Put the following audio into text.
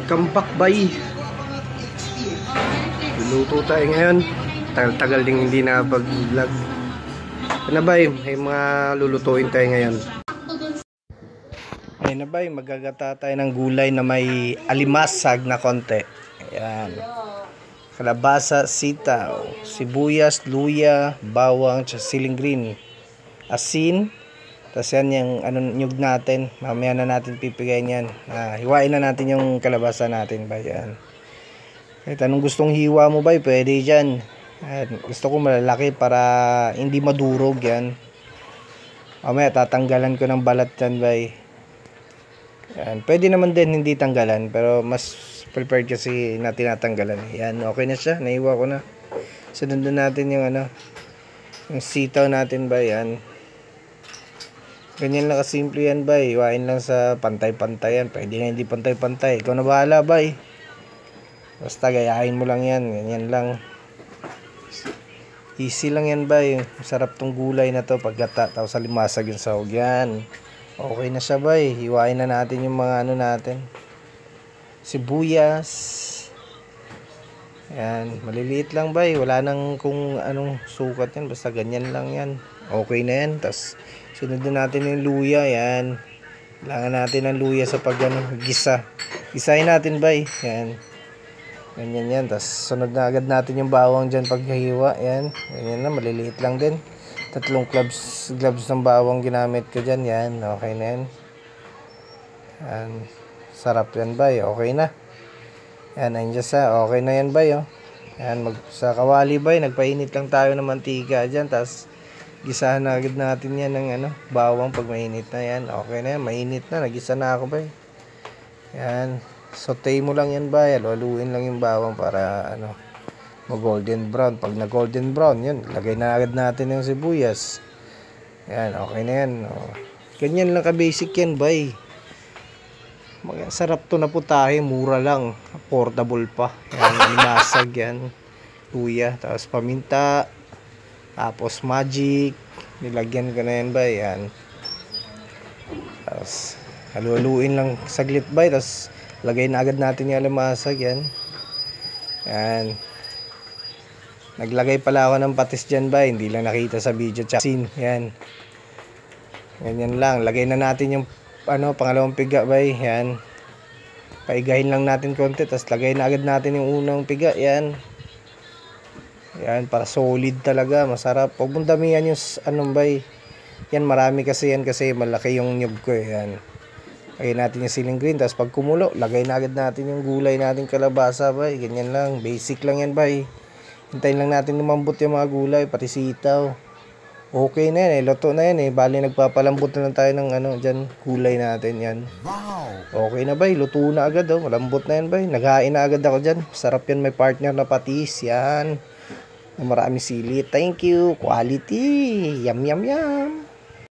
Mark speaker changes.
Speaker 1: Welcome back, bay. Luluto tayo ngayon. Tagal-tagal din hindi nakapag-vlog. Ano bay, may mga lulutuin tayo ngayon. Ayun na bay, magagata tayo ng gulay na may alimasag na konti. Ayan. Kalabasa, sitaw, sibuyas, luya, bawang, siling green, asin. Tapos yan yung nyug natin. Mamaya na natin pipigayin yan. Hiwain na natin yung kalabasa natin ba yan. Kahit anong gustong hiwa mo ba, pwede dyan. Gusto ko malalaki para hindi madurog yan. Mamaya tatanggalan ko ng balat dyan ba. Yan. Pwede naman din hindi tanggalan. Pero mas prepared kasi na tinatanggalan. Yan, okay na siya. Naiwa ko na. Sunod natin yung yung sitaw natin ba yan. Ganyan lang kasimple yan bay. Iwain lang sa pantay-pantay yan. Pwede na hindi pantay-pantay. Ikaw na bahala bay. Basta gayahin mo lang yan. Ganyan lang. Easy lang yan bay. Masarap tong gulay na to paggata. Tapos alimasag yung sahog yan. Okay na siya bay. Hiwain na natin yung mga natin. Sibuyas. Yan. Maliliit lang bay. Wala nang kung anong sukat yan. Basta ganyan lang yan. Okay na yan. Tapos sunod na natin yung luya. Yan. Kailangan natin ng luya sa gisa. Gisahin natin bay. Yan. Ganyan yan. Tapos sunod na agad natin yung bawang dyan paghihiwa. Yan. Ganyan na. Maliliit lang din. 3 gloves ng bawang ginamit ko dyan. Yan. Okay na yan. Yan. Sarap yan bay. Okay na. Yan. Nandiyan sa. Okay na yan bay. Oh. Yan. Sa kawali bay. Nagpainit lang tayo ng mantika dyan. Tapos gisahan na agad natin yan ng bawang pag mainit na yan. Okay na yan. Mainit na. Nagisa na ako bay. Yan. Saute mo lang yan bay. Haluin lang yung bawang para mag-golden brown. Pag na-golden brown, yun. Lagay na agad natin yung sibuyas. Yan. Okay na yan. Ganyan lang ka-basic yan bay. Sarap to na putahe. Mura lang. Affordable pa. Yan. Limasag yan. Luya. Tapos paminta. Tapos magic. Nilagyan ko na yan ba. Yan. Tapos halu-haluin lang saglit ba. Tapos lagay na agad natin yung alimasag. Yan. Yan. Naglagay pala ako ng patis dyan ba. Hindi lang nakita sa video. Scene. Yan. Ganyan lang. Lagay na natin yung pangalawang piga ba. Yan. Paigahin lang natin konti. Tapos lagay na agad natin yung unang piga. Yan. Yan, para solid talaga, masarap. Huwag mong damihan yung bay. Yan, marami kasi yan kasi malaki yung nyug ko. Yan. Lagay natin yung siling green. Tapos pag kumulo, lagay na agad natin yung gulay natin kalabasa bay. Ganyan lang, basic lang yan bay. Hintayin lang natin lumambot yung mga gulay, pati sitaw. Okay na yan luto na yan Bali nagpapalambot na lang tayo ng dyan, gulay natin yan. Wow. Okay na bay, luto na agad malambot na yan bay. Naghain na agad ako dyan. Sarap yan, may partner na patis. Yan. Maraming sili. Thank you. Quality. Yum, yum, yum.